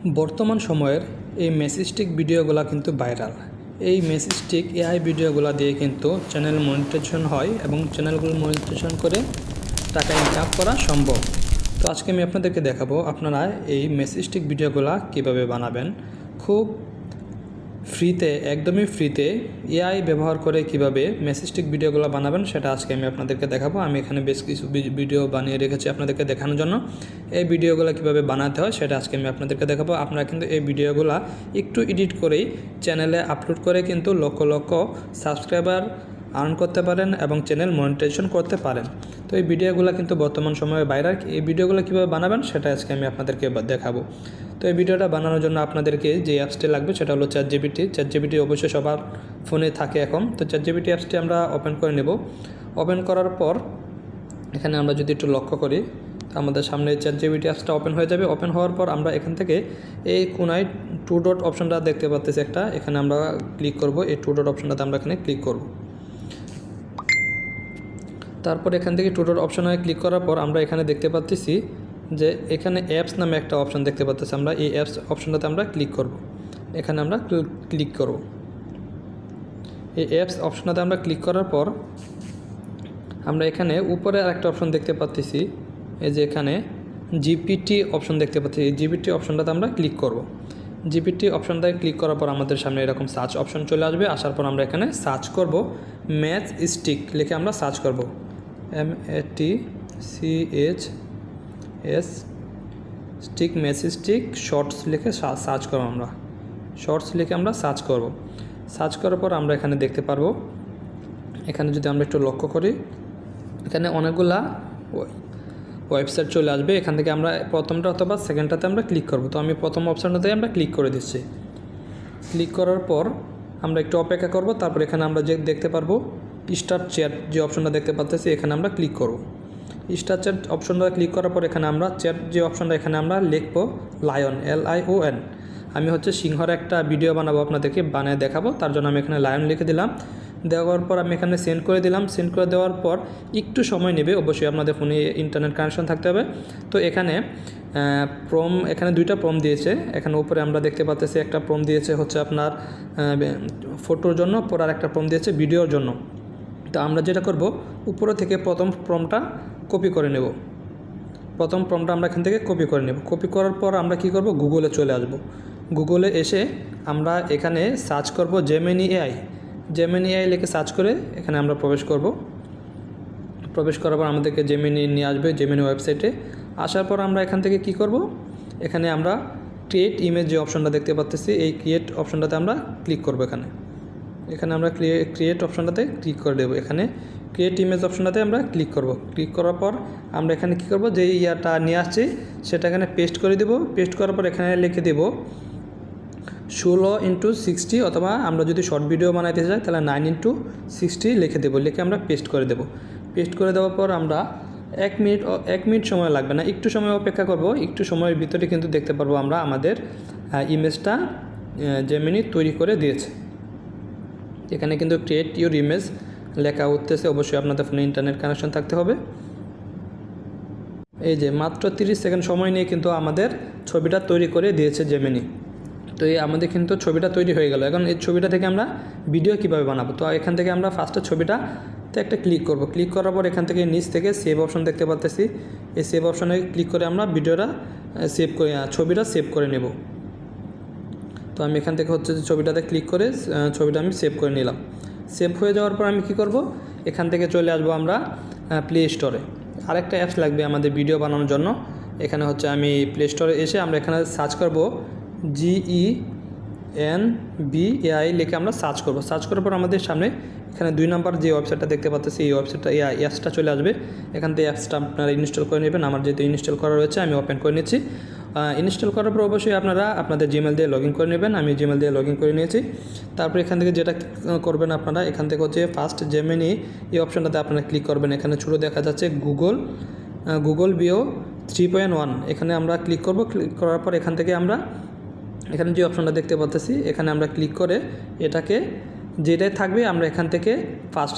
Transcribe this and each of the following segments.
বর্তমান সময়ের এই মেসিস্টিক ভিডিওগুলো কিন্তু ভাইরাল। এই মেসিস্টিক এআই ভিডিওগুলো দিয়ে কিন্তু চ্যানেল মনিটাইজেশন হয় এবং চ্যানেলগুলো মনিটাইজেশন করে টাকা ইনকাম করা সম্ভব। তো আজকে আমি আপনাদেরকে দেখাবো আপনারা এই মেসিস্টিক ভিডিওগুলো কিভাবে বানাবেন। খুব ফ্রিতে, একদমই ফ্রিতে এআই ব্যবহার করে কিভাবে মেসিস্টিক ভিডিওগুলো বানাবেন সেটা আজকে আমি আপনাদেরকে দেখাবো। আমি এখানে বেশ কিছু ভিডিও বানিয়ে রেখেছি আপনাদেরকে দেখানোর জন্য। এই ভিডিওগুলো কিভাবে বানাতে হয় সেটা আজকে আমি আপনাদেরকে দেখাবো। আপনারা কিন্তু এই ভিডিওগুলো একটু এডিট করেই চ্যানেলে আপলোড করে কিন্তু লক্ষ লক্ষ সাবস্ক্রাইবার আর্ন করতে পারেন এবং চ্যানেল মনিটাইজেশন করতে পারেন। তো এই ভিডিওগুলো কিন্তু বর্তমান সময়ে ভাইরাল। এই ভিডিওগুলো কীভাবে বানাবেন সেটা আজকে আমি আপনাদেরকে দেখাবো। তো এই ভিডিওটা বানানোর জন্য আপনাদেরকে যে অ্যাপসটি লাগবে সেটা হলো চ্যাটজিপিটি অবশ্যই সবার ফোনে থাকে এখন। তো চ্যাটজিপিটি অ্যাপসটি আমরা ওপেন করে নেব। ওপেন করার পর এখানে আমরা যদি একটু লক্ষ্য করি, আমাদের সামনে চ্যাটজিপিটি অ্যাপসটা ওপেন হয়ে যাবে। ওপেন হওয়ার পর আমরা এখান থেকে এই কোনায় 2 ডট অপশনটা দেখতে পাচ্ছি একটা, এখানে আমরা ক্লিক করব। এই 2 ডট অপশনটাতে আমরা এখানে ক্লিক করব। তারপর এখান থেকে 2 ডট অপশনে ক্লিক করার পর আমরা এখানে দেখতে পাচ্ছি যে এখানে অ্যাপস নামে একটা অপশন দেখতে পাচ্ছি। আমরা এই অ্যাপস অপশনটাতে আমরা ক্লিক করব। এখানে আমরা ক্লিক করব। এই অ্যাপস অপশনটাতে আমরা ক্লিক করার পর আমরা এখানে উপরে আরেকটা অপশন দেখতে পাচ্ছি, এই যে এখানে জিপিটি অপশন দেখতে পাচ্ছি। এই জিপিটি অপশনটাতে আমরা ক্লিক করব। জিপিটি অপশনটায় ক্লিক করার পর আমাদের সামনে এরকম সার্চ অপশন চলে আসবে। আসার পর আমরা এখানে সার্চ করব, ম্যাথস্টিক লিখে আমরা সার্চ করব। MATCH স্টিক, মেসিস্টিক শর্টস লিখে সার্চ করব। আমরা শর্টস লিখে আমরা সার্চ করব। সার্চ করার পর আমরা এখানে দেখতে পারবো, এখানে যদি আমরা একটু লক্ষ্য করি, এখানে অনেকগুলা ওয়েবসাইট চলে আসবে। এখান থেকে আমরা প্রথমটা অথবা সেকেন্ডটাতে আমরা ক্লিক করব। তো আমি প্রথম অপশানটাতে আমরা ক্লিক করে দিচ্ছি। ক্লিক করার পর আমরা একটু অপেক্ষা করব। তারপর এখানে আমরা যে দেখতে পারবো স্টার্ট চ্যাট যে অপশনটা দেখতে পাচ্ছি, এখানে আমরা ক্লিক করব। স্টার্ট চ্যাট অপশনটা ক্লিক করার পর এখানে আমরা চ্যাট যে অপশনটা, এখানে আমরা লিখব লায়ন, LION। আমি সিংহর একটা ভিডিও বানাবো, আপনাদেরকে বানিয়ে দেখাবো। তার জন্য আমি এখানে লায়ন লিখে দিলাম। দেওয়ার পর আমি এখানে সেন্ড করে দিলাম। সেন্ড করে দেওয়ার পর একটু সময় নেবে, অবশ্যই আপনাদের ফোনে ইন্টারনেট কানেকশন থাকতে হবে। তো এখানে এখানে 2টা প্রম দিয়েছে। এখানে উপরে আমরা দেখতে পাচ্ছি একটা প্রম দিয়েছে আপনার ফটোর জন্য, পর আর একটা প্রম দিয়েছে ভিডিওর জন্য। তো আমরা যেটা করব, উপরে থেকে প্রথম প্রমটা কপি করে নেব। প্রথম প্রমটা আমরা এখান থেকে কপি করে নেব। কপি করার পর আমরা কি করব, গুগলে চলে আসব। গুগলে এসে আমরা এখানে সার্চ করব জেমিনি এআই লিখে সার্চ করে এখানে আমরা প্রবেশ করব। প্রবেশ করার পর আমাদেরকে জেমিনি নিয়ে আসবে, জেমিনি ওয়েবসাইটে। আসার পর আমরা এখান থেকে কি করব, এখানে আমরা ক্রিয়েট ইমেজ যে অপশনটা দেখতে পাচ্ছি, এই ক্রিয়েট অপশনটাতে আমরা ক্লিক করব। এখানে আমরা ক্রিয়েট অপশনটাতে ক্লিক করে দেবো। এখানে ক্রিয়েট ইমেজ অপশনটাতে আমরা ক্লিক করব। ক্লিক করার পর আমরা এখানে কী করব, যে ইয়াটা নিয়ে আসছি সেটা এখানে পেস্ট করে দেব। পেস্ট করার পর এখানে লিখে দেব 16:60, অথবা আমরা যদি শর্ট ভিডিও বানাইতে চাই তাহলে 9:60 লিখে দেবো। লিখে আমরা পেস্ট করে দেব। পেস্ট করে দেওয়ার পর আমরা 1 মিনিট সময় লাগবে না, একটু সময় অপেক্ষা করব। একটু সময়ের ভিতরে কিন্তু দেখতে পারবো আমরা আমাদের ইমেজটা জেমিনি তৈরি করে দিয়েছে। এখানে কিন্তু ক্রিয়েট ইউর ইমেজ লেখা উঠতেছে। অবশ্যই আপনাদের ফোনে ইন্টারনেট কানেকশন থাকতে হবে। এই যে মাত্র 30 সেকেন্ড সময় নিয়ে কিন্তু আমাদের ছবিটা তৈরি করে দিয়েছে জেমিনি। তো এই আমাদের কিন্তু ছবিটা তৈরি হয়ে গেল। এখন এই ছবিটা থেকে আমরা ভিডিও কিভাবে বানাবো, তো এখান থেকে আমরা ফার্স্টে ছবিটাতে একটা ক্লিক করব। ক্লিক করার পর এখান থেকে নিচ থেকে সেভ অপশন দেখতে পাচ্ছি। এই সেভ অপশনে ক্লিক করে আমরা ভিডিওটা ছবিটা সেভ করে নেব। তো আমি এখান থেকে যে ছবিটাতে ক্লিক করে ছবিটা আমি সেভ করে নিলাম। সেভ হয়ে যাওয়ার পর আমি কি করব, এখান থেকে চলে আসবো আমরা প্লে স্টোরে। আরেকটা অ্যাপস লাগবে আমাদের ভিডিও বানানোর জন্য। এখানে আমি প্লে স্টোরে এসে আমরা এখানে সার্চ করব GENBAI লিখে আমরা সার্চ করব। সার্চ করার পর আমাদের সামনে এখানে 2 নম্বর যে ওয়েবসাইটটা দেখতে পাচ্ছি, এই অ্যাপসটা চলে আসবে। এখান থেকে অ্যাপসটা আপনারা ইনস্টল করে নেবেন। আমার যেহেতু ইনস্টল করা রয়েছে আমি ওপেন করে নিচ্ছি। ইনস্টল করার পর অবশ্যই আপনারা আপনাদের জিমেল দিয়ে লগ ইন করে নেবেন। আমি জিমেল দিয়ে লগ ইন করে নিয়েছি। তারপর এখান থেকে যেটা করবেন আপনারা, এখান থেকে ফার্স্ট জেমিনি এই অপশনটাতে আপনারা ক্লিক করবেন। এখানে ছোটো দেখা যাচ্ছে গুগল বিও 3.1, এখানে আমরা ক্লিক করব। ক্লিক করার পর এখান থেকে আমরা এখানে যে অপশনটা দেখতে পাচ্ছি, এখানে আমরা ক্লিক করে এটাকে যেটাই থাকবে আমরা এখান থেকে ফার্স্ট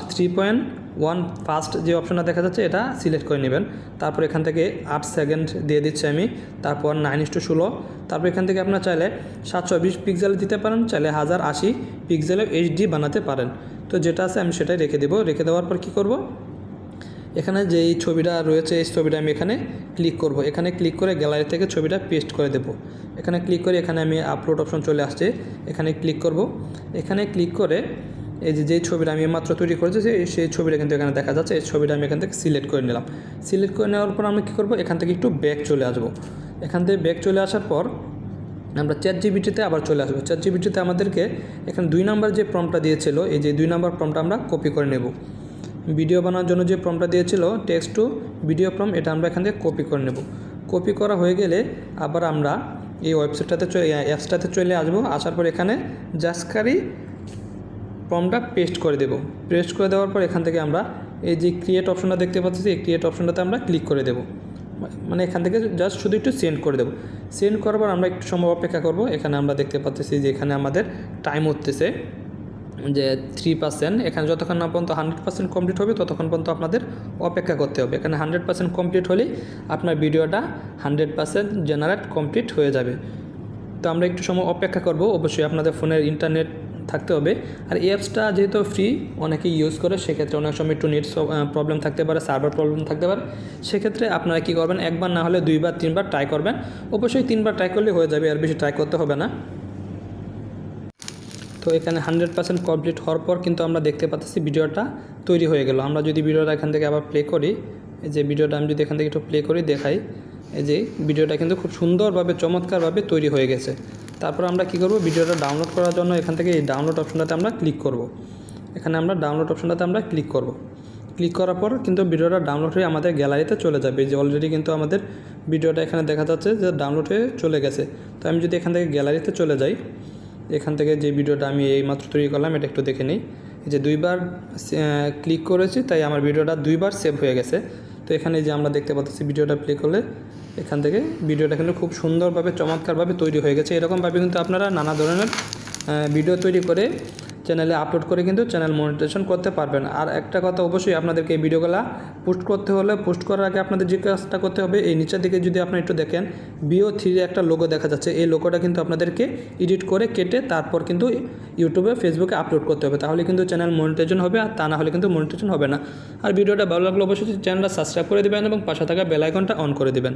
ফার্স্ট যে অপশনটা দেখা যাচ্ছে এটা সিলেক্ট করে নেবেন। তারপর এখান থেকে 8 সেকেন্ড দিয়ে দিচ্ছি আমি, তারপর 9:16, তারপর এখান থেকে আপনার চাইলে 720 পিক্সেল দিতে পারেন, চাইলে 1080 পিক্সেলে এইচডি বানাতে পারেন। তো যেটা আছে আমি সেটাই রেখে দেবো। রেখে দেওয়ার পর কী করব, এখানে যেই ছবিটা রয়েছে এই ছবিটা আমি এখানে ক্লিক করব। এখানে ক্লিক করে গ্যালারি থেকে ছবিটা পেস্ট করে দেব। এখানে ক্লিক করে এখানে আমি আপলোড অপশন চলে আসছে, এখানে ক্লিক করব। এখানে ক্লিক করে এই যেই ছবিটা আমি মাত্র তৈরি করেছি সেই ছবিটা কিন্তু এখানে দেখা যাচ্ছে। এই ছবিটা আমি এখান থেকে সিলেক্ট করে নিলাম। সিলেক্ট করে নেওয়ার পর আমি কী করব, এখান থেকে একটু ব্যাক চলে আসবো। এখান থেকে ব্যাক চলে আসার পর আমরা চ্যাটজিপিটিতে আবার চলে আসবো। চ্যাটজিপিটিতে আমাদেরকে এখানে 2 নম্বর যে প্রম্পটটা দিয়েছিল, এই যে 2 নম্বর প্রম্পটটা আমরা কপি করে নেব। ভিডিও বানানোর জন্য যে প্রম্পটটা দিয়েছিল টেক্সট টু ভিডিও প্রম্পট, এটা আমরা এখান থেকে কপি করে নেব। কপি করা হয়ে গেলে আবার আমরা এই ওয়েবসাইটটাতে অ্যাপসটাতে চলে আসবো। আসার পর এখানে জাস্টকারি প্রম্পটটা পেস্ট করে দেব। পেস্ট করে দেওয়ার পর এখান থেকে আমরা এই যে ক্রিয়েট অপশনটা দেখতে পাচ্ছি, এই ক্রিয়েট অপশনটাতে আমরা ক্লিক করে দেব। মানে এখান থেকে জাস্ট শুধু একটু সেন্ড করে দেবো। সেন্ড করার পর আমরা একটু সময় অপেক্ষা করব। এখানে আমরা দেখতে পাচ্ছি যে এখানে আমাদের টাইম হচ্ছে যে 3%। এখানে যতক্ষণ না পর্যন্ত 100% কমপ্লিট হবে ততক্ষণ পর্যন্ত আপনাদের অপেক্ষা করতে হবে। এখানে 100% কমপ্লিট হলেই আপনার ভিডিওটা 100% জেনারেট কমপ্লিট হয়ে যাবে। তো আমরা একটু সময় অপেক্ষা করব। অবশ্যই আপনাদের ফোনের ইন্টারনেট থাকতে হবে। আর এই অ্যাপসটা যেহেতু ফ্রি অনেকেই ইউজ করে, সেক্ষেত্রে অনেক সময় একটু নেট প্রবলেম থাকতে পারে, সার্ভার প্রবলেম থাকতে পারে। সেক্ষেত্রে আপনারা কী করবেন, একবার না হলে 2বার 3বার ট্রাই করবেন। অবশ্যই 3বার ট্রাই করলে হয়ে যাবে, আর বেশি ট্রাই করতে হবে না। তো এখানে 100% কমপ্লিট হওয়ার পর কিন্তু আমরা দেখতে পাচ্ছি ভিডিওটা তৈরি হয়ে গেল। আমরা যদি ভিডিওটা এখান থেকে আবার প্লে করি, এই যে ভিডিওটা আমি যদি এখান থেকে একটু প্লে করি দেখাই, এই যে ভিডিওটা কিন্তু খুব সুন্দরভাবে চমৎকারভাবে তৈরি হয়ে গেছে। তারপর আমরা কী করব, ভিডিওটা ডাউনলোড করার জন্য এখান থেকে এই ডাউনলোড অপশনটাতে আমরা ক্লিক করব। এখানে আমরা ডাউনলোড অপশনটাতে আমরা ক্লিক করব। ক্লিক করার পর কিন্তু ভিডিওটা ডাউনলোড হয়ে আমাদের গ্যালারিতে চলে যাবে। যে অলরেডি কিন্তু আমাদের ভিডিওটা এখানে দেখা যাচ্ছে যে ডাউনলোড হয়ে চলে গেছে। তো আমি যদি এখান থেকে গ্যালারিতে চলে যাই, এখান থেকে যে ভিডিওটা আমি এইমাত্র তৈরি করলাম এটা একটু দেখে নিই। এই যে 2বার ক্লিক করেছি, তাই আমার ভিডিওটা 2বার সেভ হয়ে গেছে। তো এখানে যে আমরা দেখতে পাচ্ছি ভিডিওটা প্লে করলে এখান থেকে ভিডিওটা কিন্তু খুব সুন্দরভাবে চমৎকারভাবে তৈরি হয়ে গেছে। এরকমভাবে কিন্তু আপনারা নানা ধরনের ভিডিও তৈরি করে চ্যানেলে আপলোড করে কিন্তু চ্যানেল মনিটাইজেশন করতে পারবেন। আর একটা কথা, অবশ্যই আপনাদেরকে এই ভিডিওগুলো পোস্ট করতে হলে পোস্ট করার আগে আপনাদের যে কাজটা করতে হবে, এই নিচের দিকে যদি আপনি একটু দেখেন VO3 একটা লোগো দেখা যাচ্ছে, এই লোগোটা কিন্তু আপনাদেরকে এডিট করে কেটে তারপর কিন্তু ইউটিউবে ফেসবুকে আপলোড করতে হবে। তাহলে কিন্তু চ্যানেল মনিটাইজেশন হবে, আর তা না হলে কিন্তু মনিটাইজেশন হবে না। আর ভিডিওটা ভালো লাগলে অবশ্যই চ্যানেলটা সাবস্ক্রাইব করে দেবেন এবং পাশে থাকা বেল আইকনটা অন করে দেবেন।